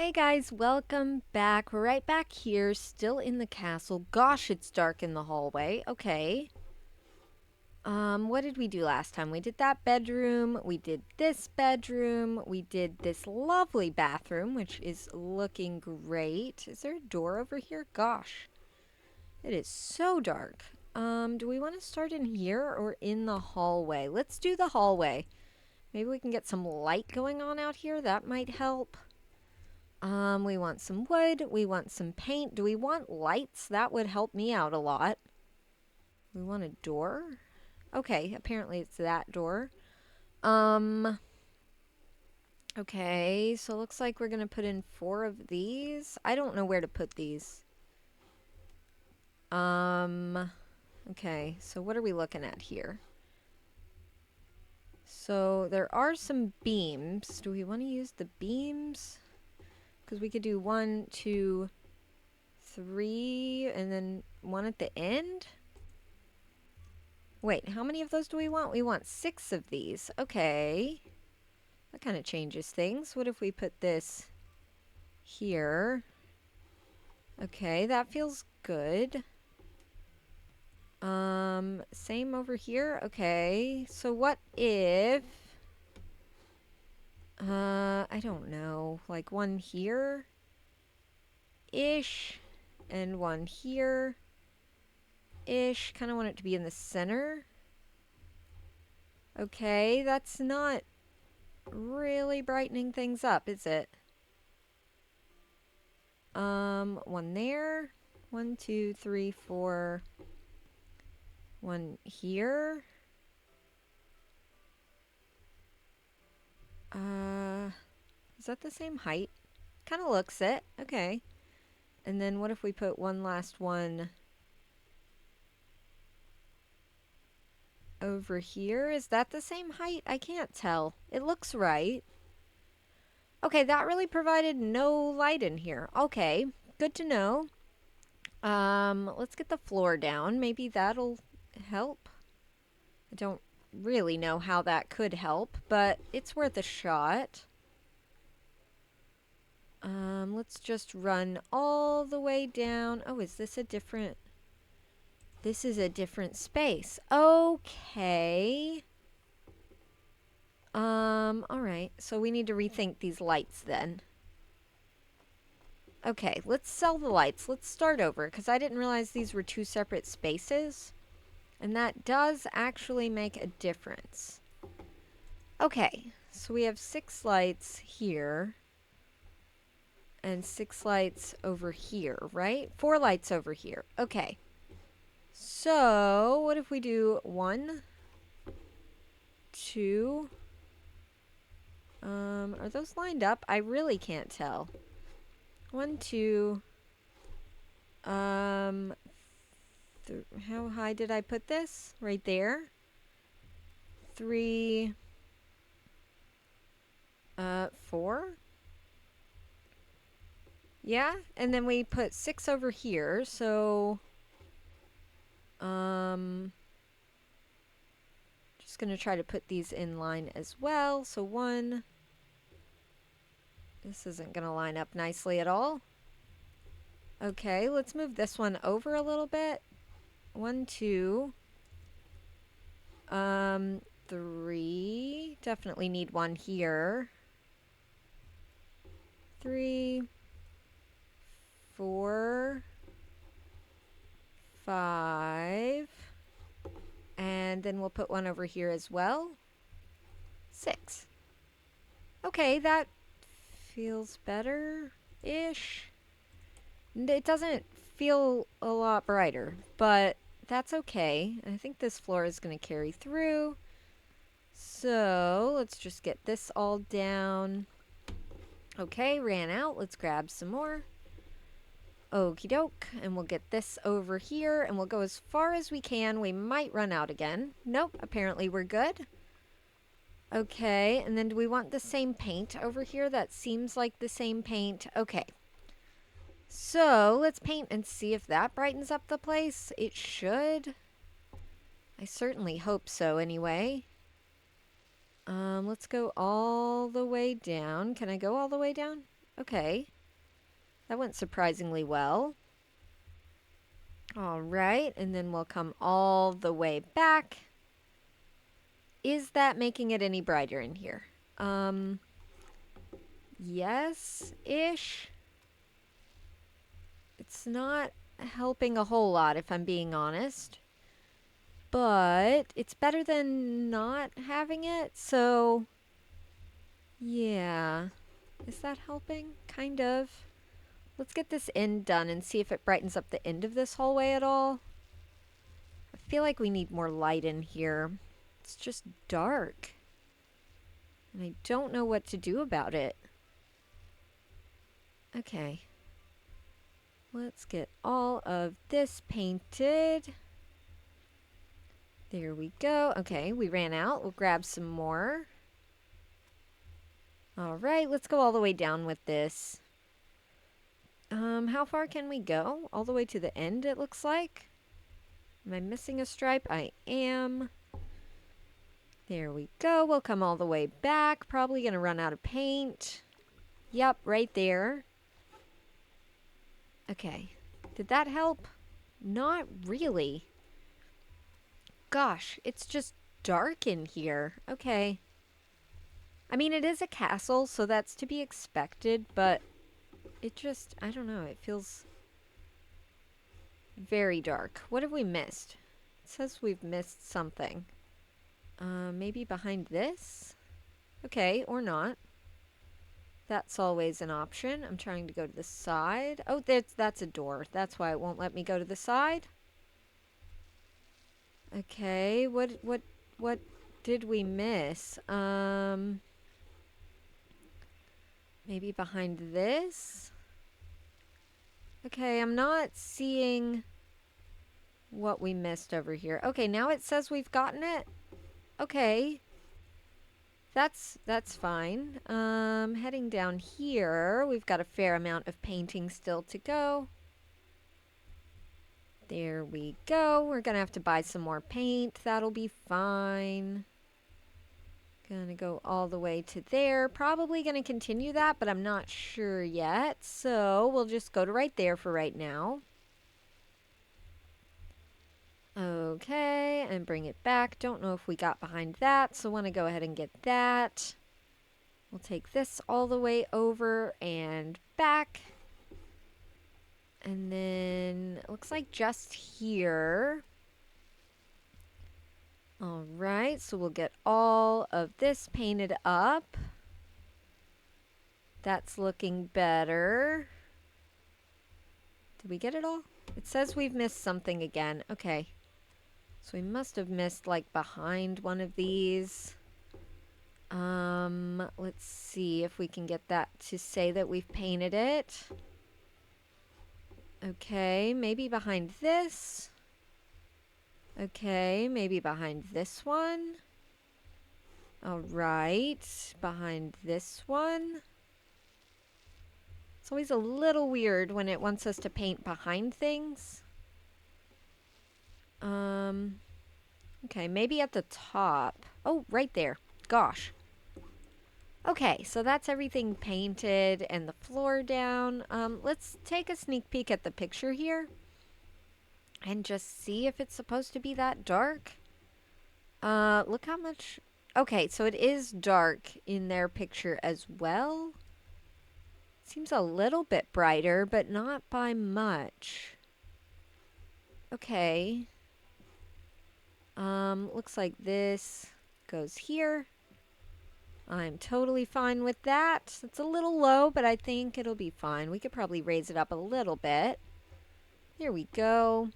Hey guys, welcome back. We're right back here, still in the castle. Gosh, it's dark in the hallway. Okay. What did we do last time? We did that bedroom, we did this bedroom, we did this lovely bathroom, which is looking great. Is there a door over here? Gosh, it is so dark. Do we want to start in here or in the hallway? Let's do the hallway. Maybe we can get some light going on out here. That might help. We want some wood. We want some paint. Do we want lights? That would help me out a lot. We want a door? Okay, apparently it's that door. Okay, so it looks like we're gonna put in 4 of these. I don't know where to put these. Okay, so what are we looking at here? So there are some beams. Do we want to use the beams? Because we could do 1, 2, 3, and then 1 at the end? Wait, how many of those do we want? We want 6 of these. Okay. That kind of changes things. What if we put this here? Okay, that feels good. Same over here. Okay. So what if I don't know, like 1 here ish and 1 here ish. Kind of want it to be in the center. Okay, that's not really brightening things up, is it? 1 there. 1, 2, 3, 4. 1 here. Is that the same height? Kind of looks it. Okay. And then what if we put one last one over here? Is that the same height? I can't tell. It looks right. Okay, that really provided no light in here. Okay, good to know. Let's get the floor down. Maybe that'll help. I don't really know how that could help, but it's worth a shot. Let's just run all the way down. Oh, is this a different... This is a different space. Okay. Alright. So we need to rethink these lights then. Okay, let's sell the lights. Let's start over, because I didn't realize these were 2 separate spaces. And that does actually make a difference. Okay, so we have 6 lights here. And 6 lights over here, right? 4 lights over here. Okay. So, what if we do 1, 2... are those lined up? I really can't tell. 1, 2... how high did I put this? Right there. 3... 4? Yeah, and then we put 6 over here, so... just gonna try to put these in line as well. So 1... This isn't gonna line up nicely at all. Okay, let's move this one over a little bit. 1, 2... 3... Definitely need 1 here. 3... 4... 5... And then we'll put 1 over here as well. 6. Okay, that feels better-ish. It doesn't feel a lot brighter, but that's okay. I think this floor is going to carry through. So, let's just get this all down. Okay, ran out. Let's grab some more. Okie doke. And we'll get this over here, and we'll go as far as we can. We might run out again. Nope, apparently we're good. Okay, and then do we want the same paint over here? That seems like the same paint. Okay. So, let's paint and see if that brightens up the place. It should. I certainly hope so anyway. Let's go all the way down. Can I go all the way down? Okay. That went surprisingly well. All right, and then we'll come all the way back. Is that making it any brighter in here? Yes-ish. It's not helping a whole lot if I'm being honest. But it's better than not having it, so yeah. Is that helping? Kind of. Let's get this end done and see if it brightens up the end of this hallway at all. I feel like we need more light in here. It's just dark. And I don't know what to do about it. Okay. Let's get all of this painted. There we go. Okay, we ran out. We'll grab some more. All right, let's go all the way down with this. How far can we go? All the way to the end, it looks like. Am I missing a stripe? I am. There we go. We'll come all the way back. Probably going to run out of paint. Yep, right there. Okay. Did that help? Not really. Gosh, it's just dark in here. Okay. I mean, it is a castle, so that's to be expected, but it just, I don't know, it feels very dark. What have we missed? It says we've missed something. Maybe behind this? Okay, or not. That's always an option. I'm trying to go to the side. Oh, that's a door. That's why it won't let me go to the side. Okay, what did we miss? Maybe behind this? Okay, I'm not seeing what we missed over here. Okay, now it says we've gotten it. Okay. That's fine. Heading down here, we've got a fair amount of painting still to go. There we go. We're gonna have to buy some more paint. That'll be fine. Gonna go all the way to there. Probably gonna continue that, but I'm not sure yet. So we'll just go to right there for right now. Okay, and bring it back. Don't know if we got behind that, so want to go ahead and get that. We'll take this all the way over and back. And then it looks like just here. All right, so we'll get all of this painted up. That's looking better. Did we get it all? It says we've missed something again. Okay. So we must have missed like behind one of these. Let's see if we can get that to say that we've painted it. Okay, maybe behind this. Okay, maybe behind this one. All right, behind this one. It's always a little weird when it wants us to paint behind things. Okay, maybe at the top. Oh, right there. Gosh. Okay, so that's everything painted and the floor down. Let's take a sneak peek at the picture here and just see if it's supposed to be that dark. Look how much... Okay, so it is dark in their picture as well. Seems a little bit brighter, but not by much. Okay. Looks like this goes here. I'm totally fine with that. It's a little low, but I think it'll be fine. We could probably raise it up a little bit. There we go.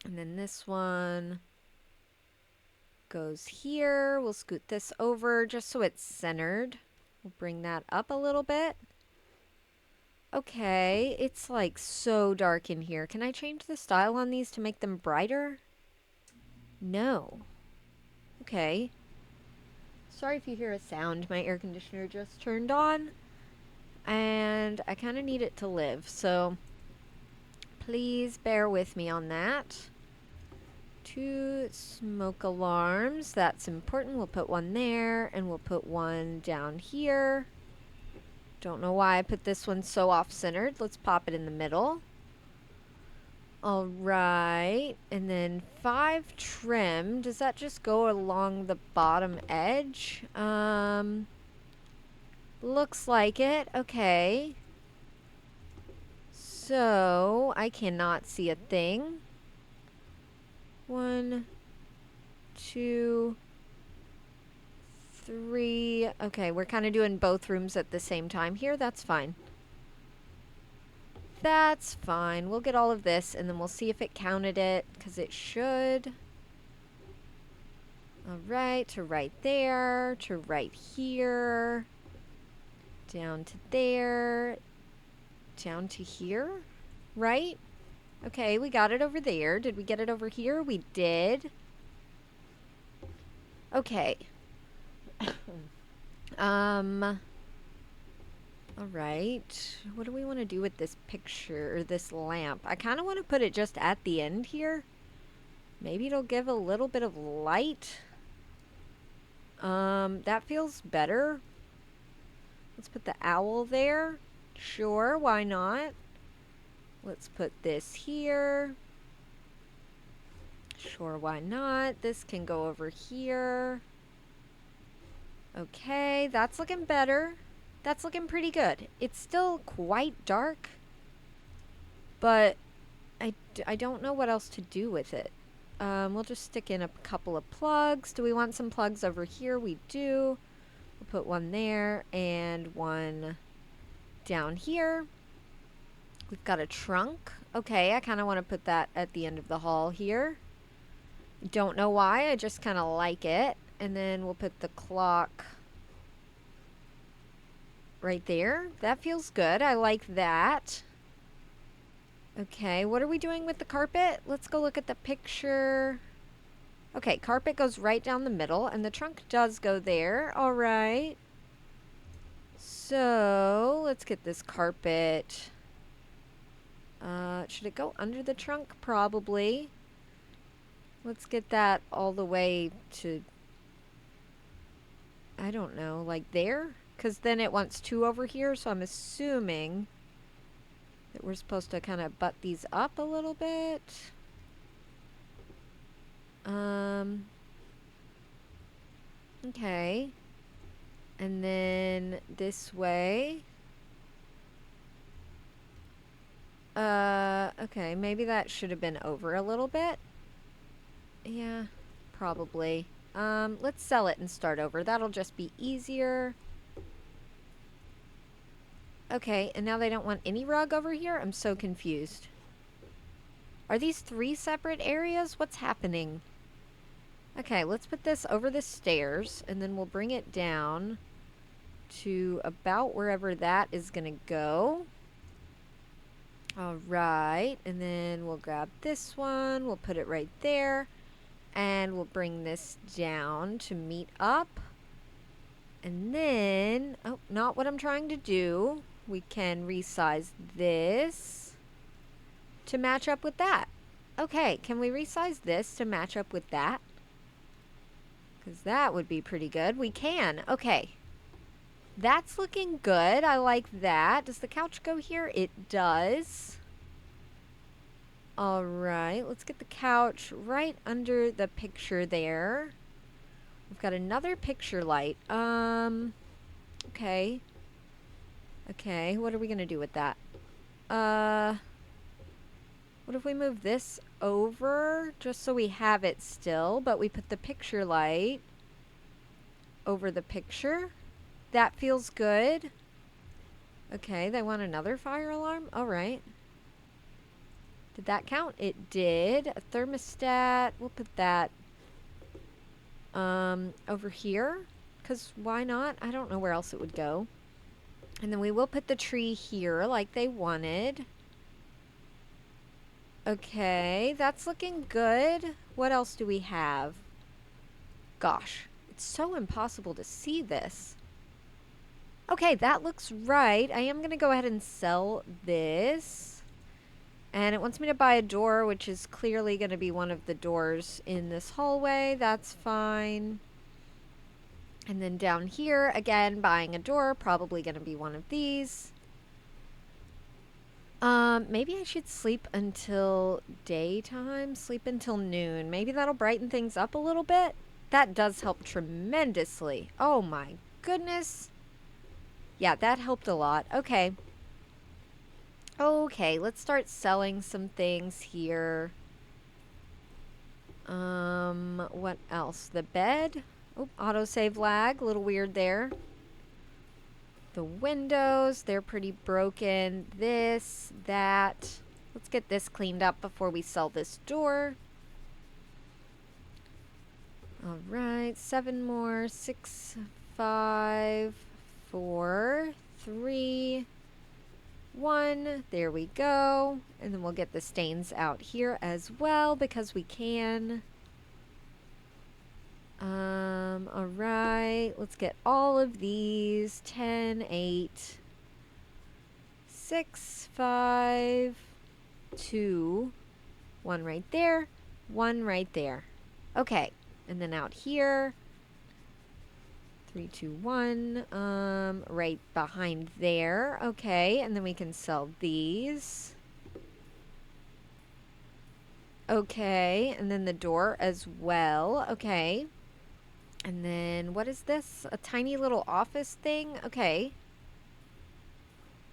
And then this one goes here. We'll scoot this over just so it's centered. We'll bring that up a little bit. Okay, it's like so dark in here. Can I change the style on these to make them brighter? No. Okay. Sorry if you hear a sound. My air conditioner just turned on. And I kind of need it to live. So please bear with me on that. 2 smoke alarms. That's important. We'll put one there. And we'll put one down here. Don't know why I put this one so off-centered. Let's pop it in the middle. All right, and then 5 trim. Does that just go along the bottom edge? Looks like it. Okay. So, I cannot see a thing. 1, 2, 3. Okay, we're kind of doing both rooms at the same time here. That's fine. That's fine. We'll get all of this, and then we'll see if it counted it, because it should. All right, to right there, to right here, down to there, down to here, right? Okay, we got it over there. Did we get it over here? We did. Okay. All right. What do we want to do with this picture, or this lamp? I kind of want to put it just at the end here. Maybe it'll give a little bit of light. That feels better. Let's put the owl there. Sure, why not? Let's put this here. Sure, why not? This can go over here. Okay, that's looking better. That's looking pretty good. It's still quite dark, but I don't know what else to do with it. We'll just stick in a couple of plugs. Do we want some plugs over here? We do. We'll put one there and one down here. We've got a trunk. Okay, I kind of want to put that at the end of the hall here. Don't know why, I just kind of like it. And then we'll put the clock right there. That feels good. I like that. Okay, what are we doing with the carpet? Let's go look at the picture. Okay, carpet goes right down the middle, and the trunk does go there. All right. So, let's get this carpet. Should it go under the trunk? Probably. Let's get that all the way to, I don't know, like there? Because then it wants 2 over here, so I'm assuming that we're supposed to kind of butt these up a little bit. Okay. And then this way. Okay, maybe that should have been over a little bit. Yeah, probably. Let's sell it and start over. That'll just be easier. Okay, and now they don't want any rug over here? I'm so confused. Are these 3 separate areas? What's happening? Okay, let's put this over the stairs, and then we'll bring it down to about wherever that is going to go. All right, and then we'll grab this one. We'll put it right there, and we'll bring this down to meet up. And then, oh, not what I'm trying to do. We can resize this to match up with that. Okay, can we resize this to match up with that? Because that would be pretty good. We can. Okay. That's looking good. I like that. Does the couch go here? It does. All right. Let's get the couch right under the picture there. We've got another picture light. Okay. Okay, what are we going to do with that? What if we move this over just so we have it still, but we put the picture light over the picture? That feels good. Okay, they want another fire alarm? All right. Did that count? It did. A thermostat. We'll put that over here, because why not? I don't know where else it would go. And then we will put the tree here like they wanted. Okay, that's looking good. What else do we have? Gosh, it's so impossible to see this. Okay, that looks right. I am going to go ahead and sell this. And it wants me to buy a door, which is clearly going to be one of the doors in this hallway. That's fine. And then down here, again, buying a door, probably going to be one of these. Maybe I should sleep until daytime, sleep until noon. Maybe that'll brighten things up a little bit. That does help tremendously. Oh my goodness. Yeah, that helped a lot. Okay. Okay, let's start selling some things here. What else? The bed. Oh, autosave lag. A little weird there. The windows, they're pretty broken. This, that. Let's get this cleaned up before we sell this door. All right, 7 more. 6, 5, 4, 3, 1. There we go. And then we'll get the stains out here as well because we can. All right, let's get all of these. 10, 8, 6, 5, 2, 1 right there, 1 right there. Okay, and then out here, 3, 2, 1, right behind there. Okay, and then we can sell these. Okay, and then the door as well. Okay. And then, what is this? A tiny little office thing? Okay.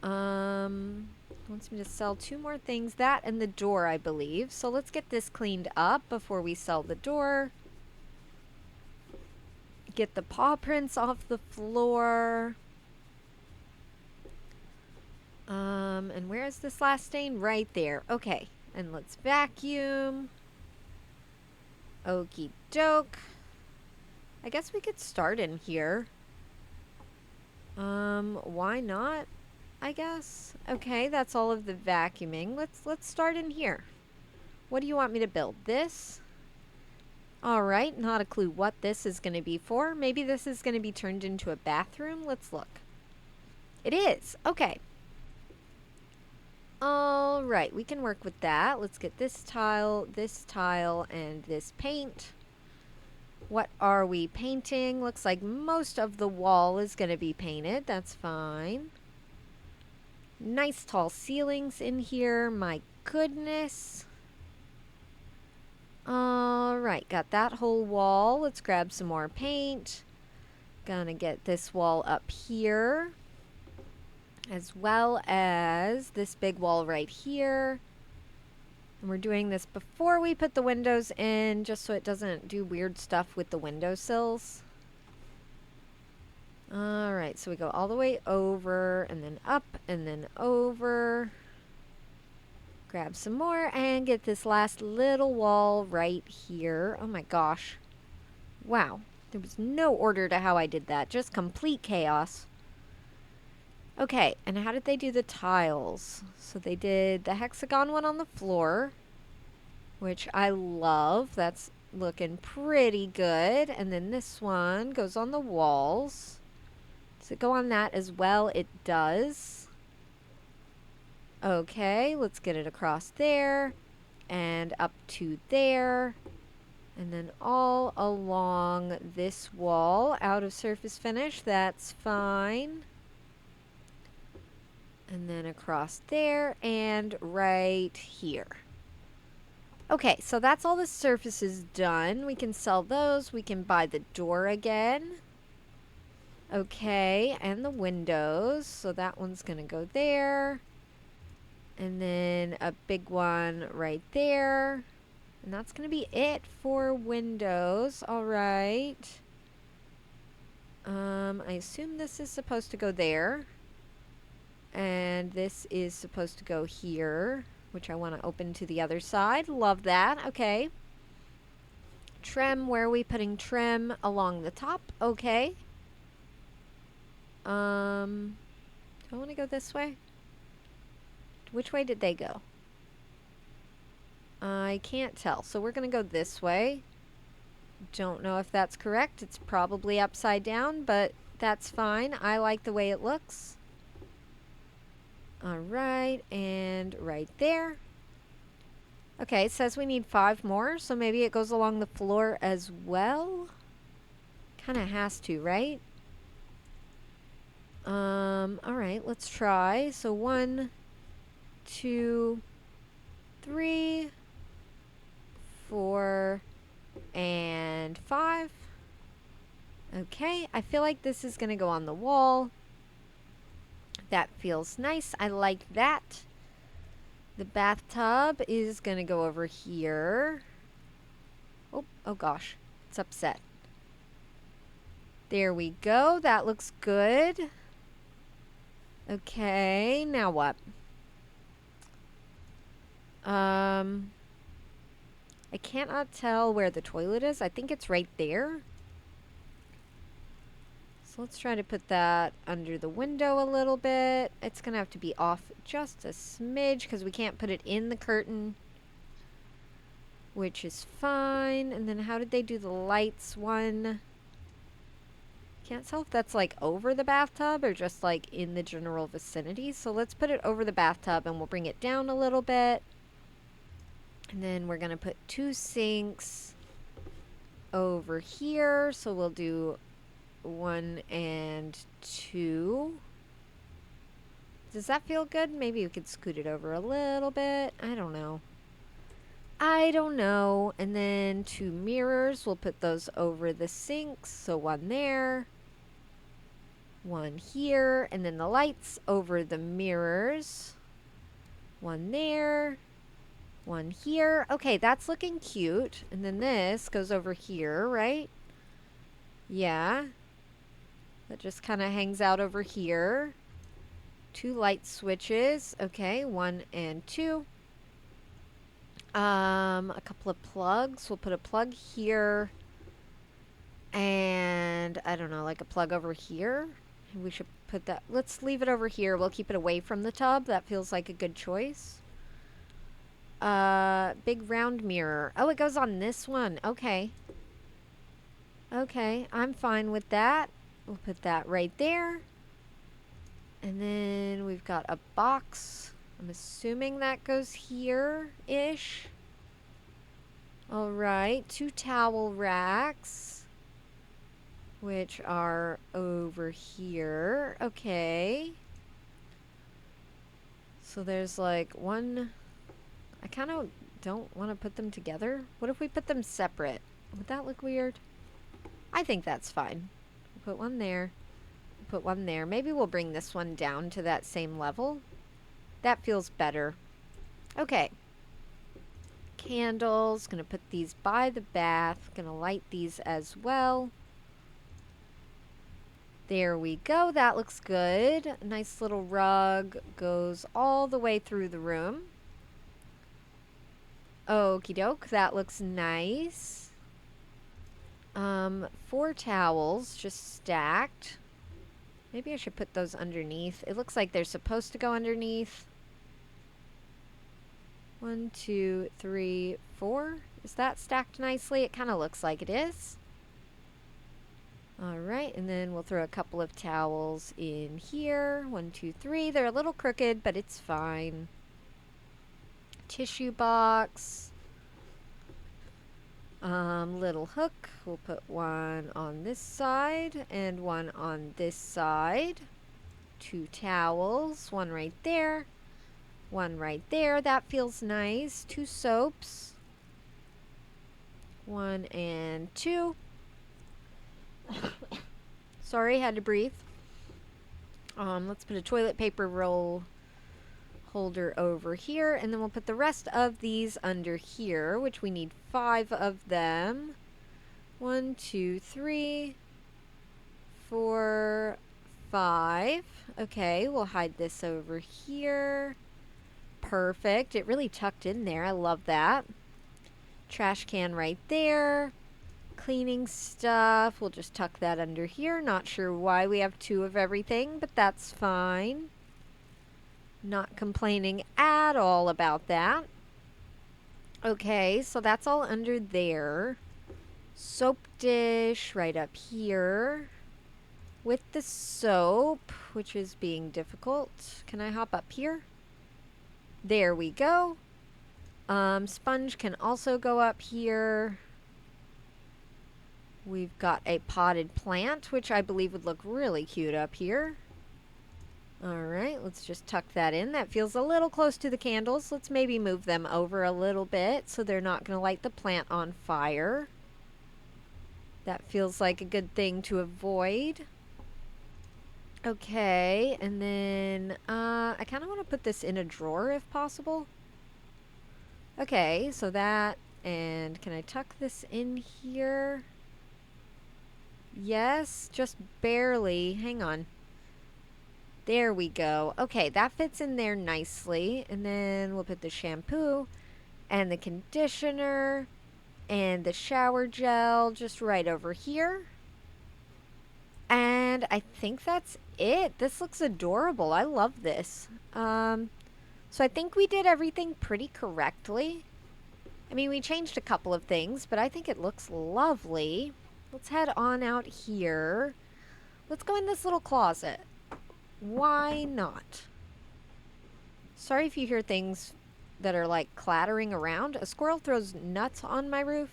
Wants me to sell 2 more things. That and the door, I believe. So let's get this cleaned up before we sell the door. Get the paw prints off the floor. And where is this last stain? Right there. Okay. And let's vacuum. Okie doke. I guess we could start in here. Why not? I guess. Okay, that's all of the vacuuming. Let's start in here. What do you want me to build? This? All right, not a clue what this is going to be for. Maybe this is going to be turned into a bathroom. Let's look. It is. Okay. All right, we can work with that. Let's get this tile, and this paint. What are we painting? Looks like most of the wall is going to be painted. That's fine. Nice tall ceilings in here. My goodness. All right, got that whole wall. Let's grab some more paint. Gonna get this wall up here, as well as this big wall right here. And we're doing this before we put the windows in, just so it doesn't do weird stuff with the windowsills. All right, so we go all the way over and then up and then over. Grab some more and get this last little wall right here. Oh my gosh. Wow. There was no order to how I did that. Just complete chaos. Okay, and how did they do the tiles? So they did the hexagon one on the floor, which I love. That's looking pretty good. And then this one goes on the walls. Does it go on that as well? It does. Okay, let's get it across there and up to there. And then all along this wall, out of surface finish. That's fine. And then across there and right here. Okay, so that's all the surfaces done. We can sell those. We can buy the door again. Okay, and the windows. So that one's going to go there. And then a big one right there. And that's going to be it for windows. All right. I assume this is supposed to go there. And this is supposed to go here, which I want to open to the other side. Love that. Okay. Trim, where are we putting trim? Along the top. Okay. Do I want to go this way? Which way did they go? I can't tell. So we're going to go this way. Don't know if that's correct. It's probably upside down, but that's fine. I like the way it looks. All right, and right there. Okay, it says we need 5 more, so maybe it goes along the floor as well. Kind of has to, right? All right, let's try. So 1, 2, 3, 4, and 5. Okay, I feel like this is gonna go on the wall. That feels nice. I like that. The bathtub is gonna go over here. Oh gosh, it's upset. There we go. That looks good. Okay, now what? I cannot tell where the toilet is. I think it's right there. So let's try to put that under the window a little bit. It's going to have to be off just a smidge because we can't put it in the curtain, which is fine. And then how did they do the lights one? Can't tell if that's like over the bathtub or just like in the general vicinity. So let's put it over the bathtub and we'll bring it down a little bit. And then we're going to put 2 sinks over here. So we'll do 1 and 2. Does that feel good? Maybe we could scoot it over a little bit. I don't know. And then 2 mirrors. We'll put those over the sinks. So 1 there, 1 here. And then the lights over the mirrors. 1 there, 1 here. Okay, that's looking cute. And then this goes over here, right? Yeah. That just kind of hangs out over here. 2 light switches. Okay, 1 and 2. A couple of plugs. We'll put a plug here. And I don't know, like a plug over here. We should put that. Let's leave it over here. We'll keep it away from the tub. That feels like a good choice. Big round mirror. Oh, it goes on this one. Okay. Okay, I'm fine with that. We'll put that right there. And then we've got a box. I'm assuming that goes here-ish. All right, 2 towel racks, which are over here. Okay. So there's like 1... I kind of don't want to put them together. What if we put them separate? Would that look weird? I think that's fine. We'll put 1 there. Put 1 there. Maybe we'll bring this one down to that same level. That feels better. Okay. Candles. Gonna put these by the bath. Gonna light these as well. There we go. That looks good. A nice little rug goes all the way through the room. Okie doke. That looks nice. 4 towels just stacked. Maybe I should put those underneath. It looks like they're supposed to go underneath. 1, 2, 3, 4. Is that stacked nicely? It kind of looks like it is. All right, and then we'll throw a couple of towels in here. 1, 2, 3. They're a little crooked, but it's fine. Tissue box. Little hook. We'll put 1 on this side and 1 on this side. 2 towels. 1 right there. 1 right there. That feels nice. 2 soaps. 1 and 2. Sorry, had to breathe. Let's put a toilet paper roll holder over here, and then we'll put the rest of these under here, which we need 5 of them. 1, 2, 3, 4, 5. Okay, we'll hide this over here. Perfect. It really tucked in there. I love that. Trash can right there. Cleaning stuff. We'll just tuck that under here. Not sure why we have 2 of everything, but that's fine. Not complaining at all about that. Okay, so that's all under there. Soap dish right up here with the soap, which is being difficult. Can I hop up here? There we go. Sponge can also go up here. We've got a potted plant, which I believe would look really cute up here. All right, let's just tuck that in. That feels a little close to the candles. Let's maybe move them over a little bit so they're not going to light the plant on fire. That feels like a good thing to avoid. Okay, and then I kind of want to put this in a drawer if possible. Okay, so that, and can I tuck this in here? Yes, just barely. Hang on. There we go. Okay, that fits in there nicely. And then we'll put the shampoo and the conditioner and the shower gel just right over here. And I think that's it. This looks adorable. I love this. So I think we did everything pretty correctly. I mean, we changed a couple of things, but I think it looks lovely. Let's head on out here. Let's go in this little closet. Why not? Sorry if you hear things that are like clattering around. A squirrel throws nuts on my roof.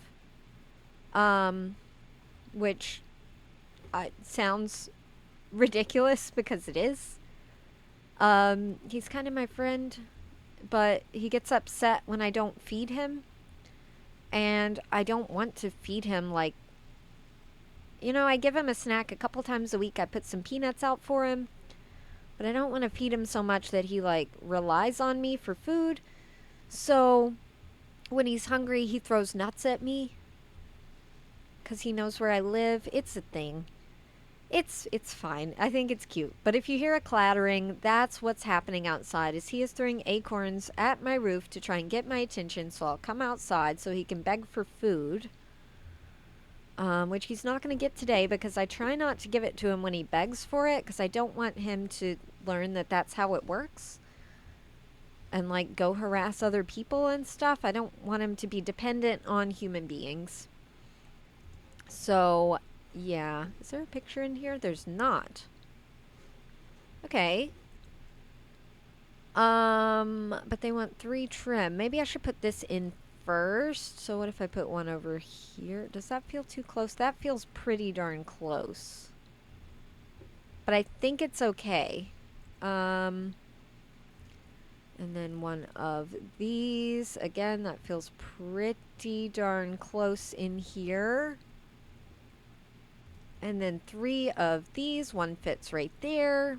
Which sounds ridiculous because it is. He's kind of my friend, but he gets upset when I don't feed him. And I don't want to feed him like, you know, I give him a snack a couple times a week. I put some peanuts out for him. But I don't want to feed him so much that he like relies on me for food. So when he's hungry, he throws nuts at me. Because he knows where I live. It's a thing. It's fine. I think it's cute. But if you hear a clattering, that's what's happening outside. Is he is throwing acorns at my roof to try and get my attention. So I'll come outside so he can beg for food. Which he's not going to get today because I try not to give it to him when he begs for it. Because I don't want him to learn that that's how it works. And like go harass other people and stuff. I don't want him to be dependent on human beings. So, yeah. Is there a picture in here? There's not. Okay. But they want 3 trim. Maybe I should put this in first. So what if I put one over here? Does that feel too close? That feels pretty darn close. But I think it's okay. And then one of these. Again, that feels pretty darn close in here. And then 3 of these. One fits right there.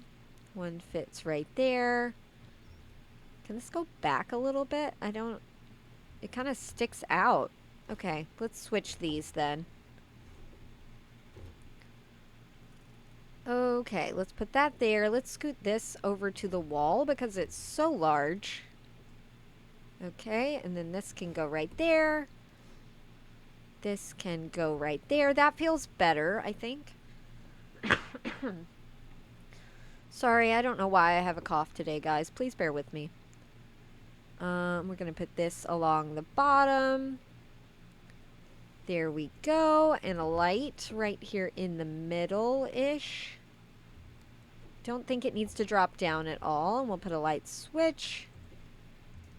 One fits right there. Can this go back a little bit? It kind of sticks out. Okay, let's switch these then. Okay, let's put that there. Let's scoot this over to the wall because it's so large. Okay, and then this can go right there. This can go right there. That feels better, I think. Sorry, I don't know why I have a cough today, guys. Please bear with me. We're going to put this along the bottom. There we go. And a light right here in the middle-ish. Don't think it needs to drop down at all. And we'll put a light switch.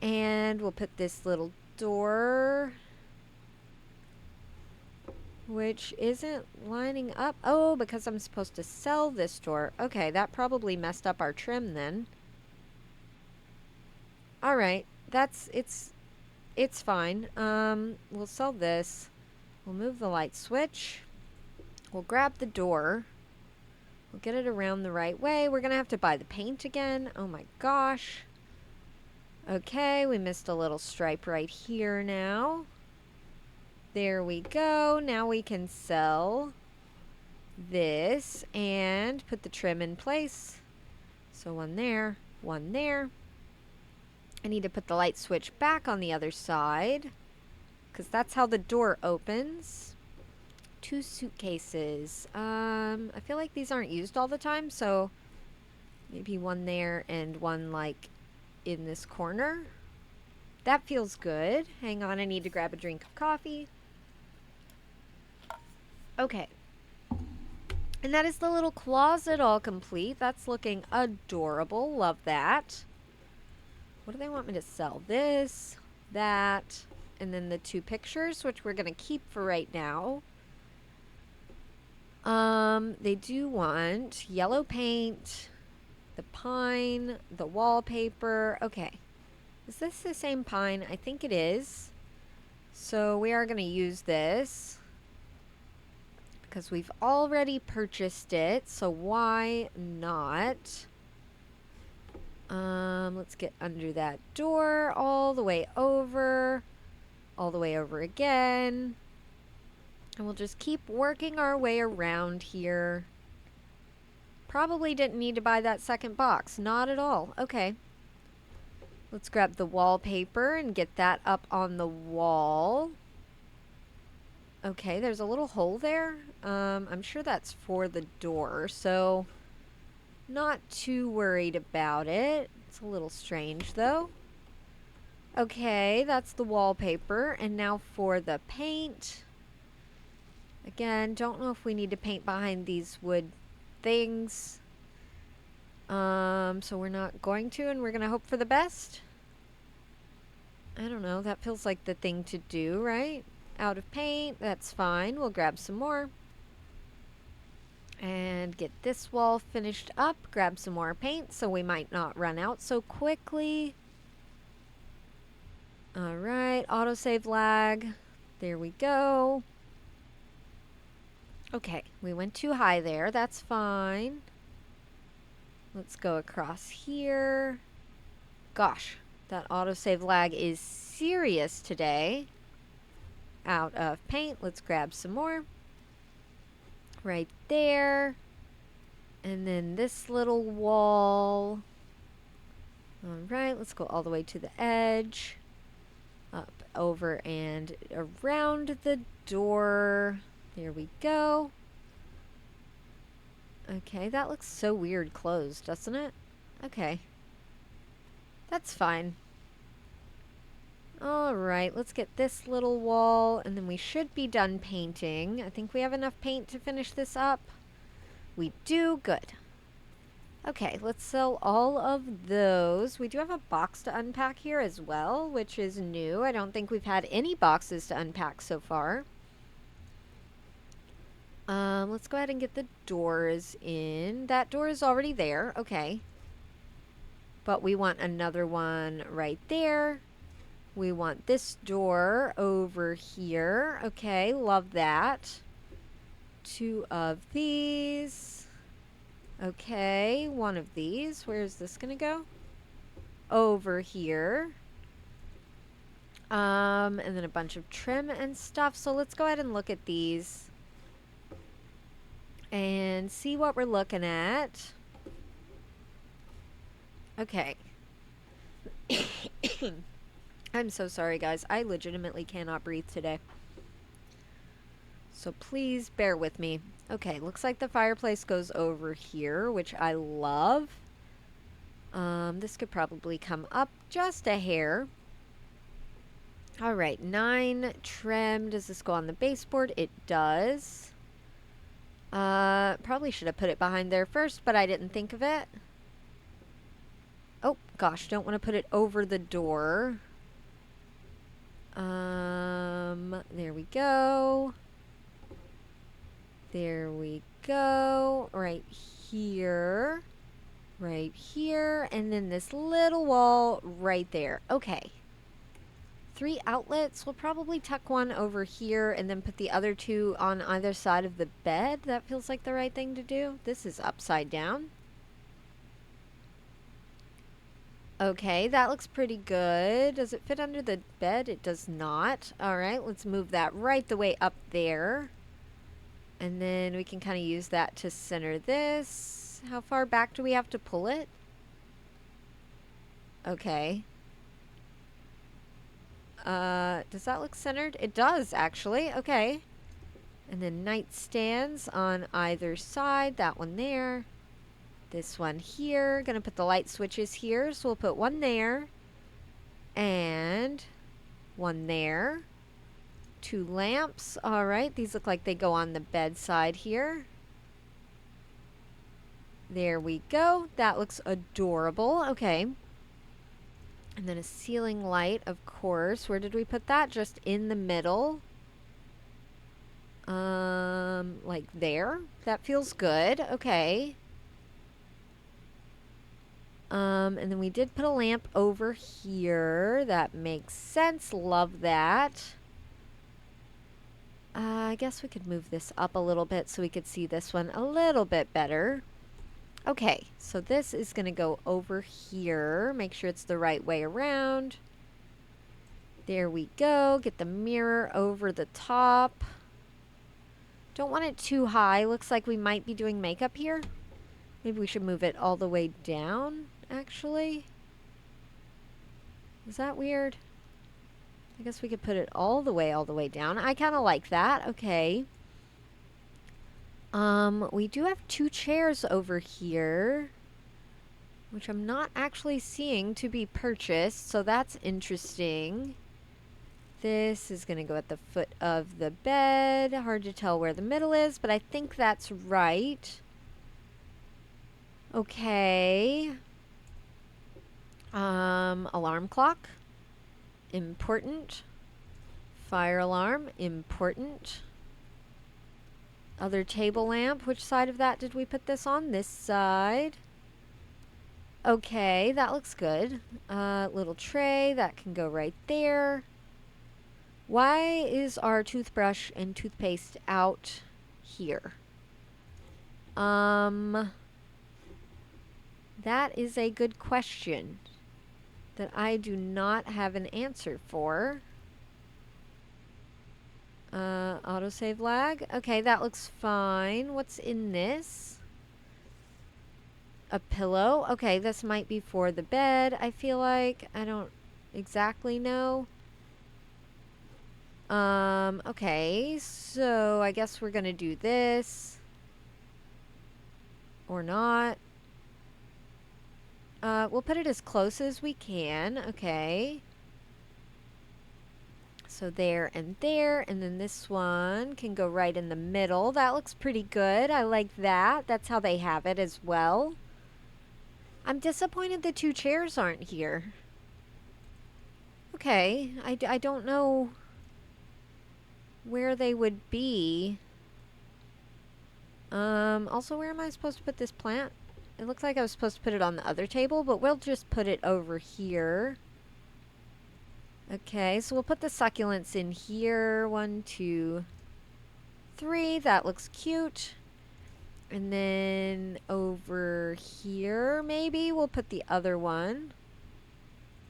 And we'll put this little door, which isn't lining up. Oh, because I'm supposed to sell this door. Okay, that probably messed up our trim then. All right, it's fine. We'll sell this. We'll move the light switch. We'll grab the door. We'll get it around the right way. We're gonna have to buy the paint again. Oh my gosh. Okay, we missed a little stripe right here now. There we go. Now we can sell this and put the trim in place. So one there, one there. I need to put the light switch back on the other side because that's how the door opens. 2 suitcases. I feel like these aren't used all the time, so maybe one there and one like in this corner. That feels good. Hang on, I need to grab a drink of coffee. Okay. And that is the little closet all complete. That's looking adorable. Love that. What do they want me to sell? This, that, and then the 2 pictures, which we're going to keep for right now. They do want yellow paint, the pine, the wallpaper. Okay. Is this the same pine? I think it is. So we are going to use this because we've already purchased it. So why not? Let's get under that door all the way over again. And we'll just keep working our way around here. Probably didn't need to buy that second box. Not at all. Okay. Let's grab the wallpaper and get that up on the wall. Okay, there's a little hole there. I'm sure that's for the door, so not too worried about it. It's a little strange, though. Okay, that's the wallpaper. And now for the paint. Again, don't know if we need to paint behind these wood things. So we're not going to, and we're going to hope for the best. I don't know, that feels like the thing to do, right? Out of paint, that's fine. We'll grab some more. And get this wall finished up. Grab some more paint so we might not run out so quickly. Alright, autosave lag. There we go. Okay, we went too high there. That's fine. Let's go across here. Gosh, that autosave lag is serious today. Out of paint. Let's grab some more. Right there. And then this little wall. Alright, let's go all the way to the edge. Up, over, and around the door. There we go. Okay, that looks so weird closed, doesn't it? Okay. That's fine. Alright, let's get this little wall, and then we should be done painting. I think we have enough paint to finish this up. We do. Good. Okay, let's sell all of those. We do have a box to unpack here as well, which is new. I don't think we've had any boxes to unpack so far. Let's go ahead and get the doors in. That door is already there. Okay. But we want another one right there. We want this door over here. Okay, love that. 2 of these. Okay, 1 of these. Where is this gonna go? Over here. And then a bunch of trim and stuff. So let's go ahead and look at these. And see what we're looking at. Okay. I'm so sorry, guys. I legitimately cannot breathe today. So please bear with me. Okay, looks like the fireplace goes over here, which I love. This could probably come up just a hair. Alright, 9 trim. Does this go on the baseboard? It does. Probably should have put it behind there first, but I didn't think of it. Oh, gosh, don't want to put it over the door. There we go. There we go. Right here. Right here. And then this little wall right there. Okay. 3 outlets. We'll probably tuck one over here and then put the other 2 on either side of the bed. That feels like the right thing to do. This is upside down. Okay, that looks pretty good. Does it fit under the bed? It does not. Alright, let's move that right the way up there. And then we can kind of use that to center this. How far back do we have to pull it? Okay. Does that look centered? It does, actually. Okay. And then nightstands on either side. That one there. This one here. Gonna put the light switches here. So we'll put one there. And one there. 2 lamps. Alright. These look like they go on the bedside here. There we go. That looks adorable. Okay. And then a ceiling light, of course. Where did we put that? Just in the middle. Like there. That feels good. Okay. And then we did put a lamp over here. That makes sense. Love that. I guess we could move this up a little bit so we could see this one a little bit better. Okay, so this is going to go over here. Make sure it's the right way around. There we go. Get the mirror over the top. Don't want it too high. Looks like we might be doing makeup here. Maybe we should move it all the way down, actually. Is that weird? I guess we could put it all the way down. I kind of like that. Okay. We do have 2 chairs over here, which I'm not actually seeing to be purchased, so that's interesting. This is going to go at the foot of the bed. Hard to tell where the middle is, but I think that's right. Okay. Alarm clock. Important. Fire alarm. Important. Other table lamp. Which side of that did we put this on? This side. Okay, that looks good. Little tray. That can go right there. Why is our toothbrush and toothpaste out here? That is a good question that I do not have an answer for. Autosave lag. Okay, that looks fine. What's in this? A pillow. Okay, this might be for the bed, I feel like. I don't exactly know. Okay, so I guess we're gonna do this. Or not. We'll put it as close as we can. Okay. So there, and then this one can go right in the middle. That looks pretty good. I like that. That's how they have it as well. I'm disappointed the 2 chairs aren't here. Okay, I don't know where they would be. Also, where am I supposed to put this plant? It looks like I was supposed to put it on the other table, but we'll just put it over here. Okay, so we'll put the succulents in here. 1, 2, 3. That looks cute. And then over here, maybe we'll put the other one.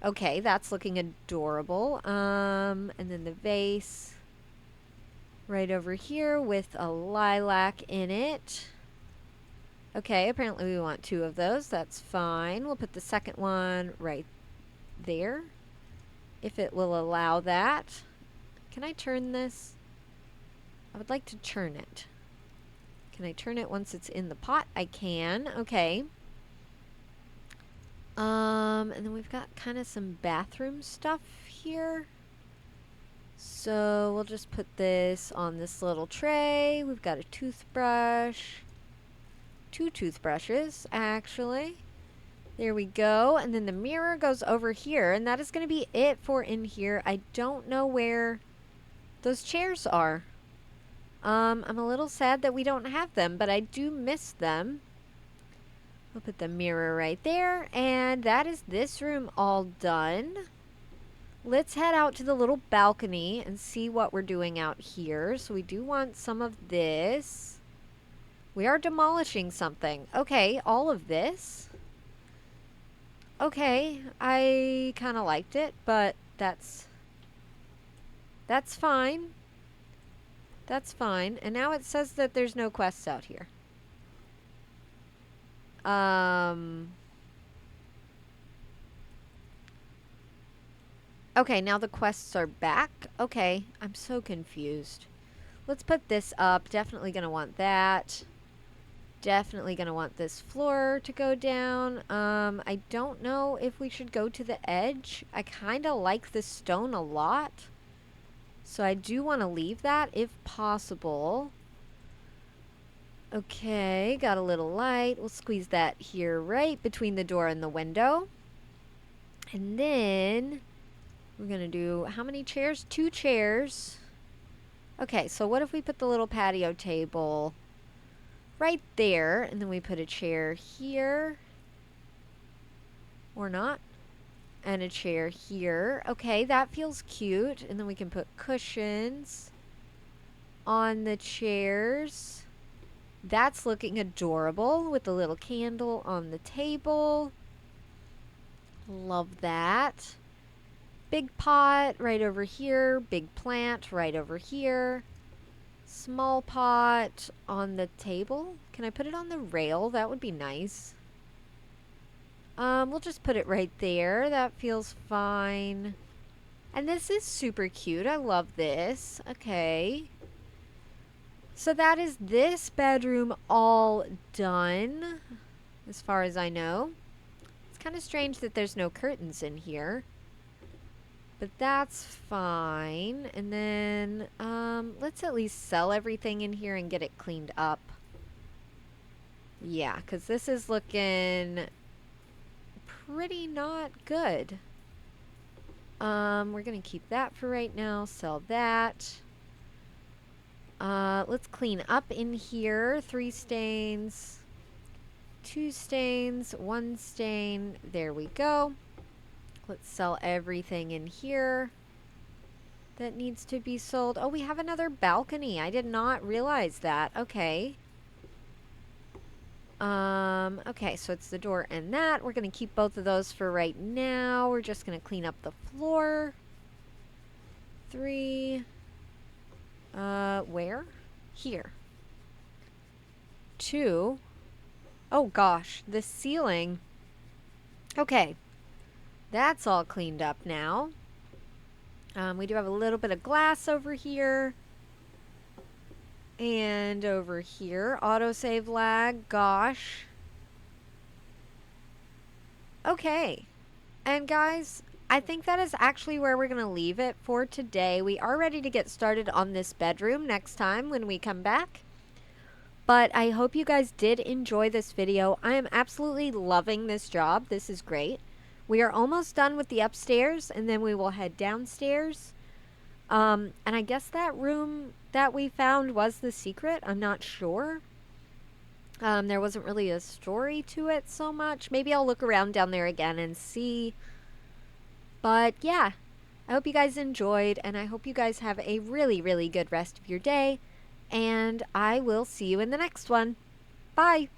Okay, that's looking adorable. And then the vase right over here with a lilac in it. Okay, apparently we want 2 of those. That's fine. We'll put the second one right there, if it will allow that. Can I turn this? I would like to turn it. Can I turn it once it's in the pot? I can. Okay. And then we've got kind of some bathroom stuff here. So we'll just put this on this little tray. We've got a toothbrush. 2 toothbrushes, actually. There we go. And then the mirror goes over here. And that is going to be it for in here. I don't know where those chairs are. I'm a little sad that we don't have them, but I do miss them. We'll put the mirror right there. And that is this room all done. Let's head out to the little balcony and see what we're doing out here. So we do want some of this. We are demolishing something. Okay, all of this. Okay, I kind of liked it, but that's fine. That's fine. And now it says that there's no quests out here. Okay, now the quests are back. Okay, I'm so confused. Let's put this up. Definitely gonna want that. Definitely gonna want this floor to go down. I don't know if we should go to the edge. I kind of like the stone a lot. So I do want to leave that if possible. Okay, got a little light. We'll squeeze that here right between the door and the window. And then we're gonna do how many chairs? 2 chairs. Okay, so what if we put the little patio table right there, and then we put a chair here, or not, and a chair here. Okay, that feels cute. And then we can put cushions on the chairs. That's looking adorable with the little candle on the table. Love that. Big pot right over here. Big plant right over here. Small pot on the table. Can I put it on the rail? That would be nice. We'll just put it right there. That feels fine. And this is super cute. I love this. Okay. So that is this bedroom all done, as far as I know. It's kind of strange that there's no curtains in here, but that's fine. And then, let's at least sell everything in here and get it cleaned up. Yeah, because this is looking pretty not good. We're going to keep that for right now. Sell that. Let's clean up in here. 3 stains. 2 stains. 1 stain. There we go. Let's sell everything in here that needs to be sold. Oh, we have another balcony. I did not realize that. Okay. Okay, so it's the door and that. We're going to keep both of those for right now. We're just going to clean up the floor. 3. Where? Here. 2. Oh gosh, the ceiling. Okay. That's all cleaned up now. We do have a little bit of glass over here. And over here, autosave lag, gosh. Okay. And guys, I think that is actually where we're going to leave it for today. We are ready to get started on this bedroom next time when we come back. But I hope you guys did enjoy this video. I am absolutely loving this job. This is great. We are almost done with the upstairs, and then we will head downstairs. And I guess that room that we found was the secret. I'm not sure. There wasn't really a story to it so much. Maybe I'll look around down there again and see. But yeah, I hope you guys enjoyed, and I hope you guys have a really, really good rest of your day. And I will see you in the next one. Bye.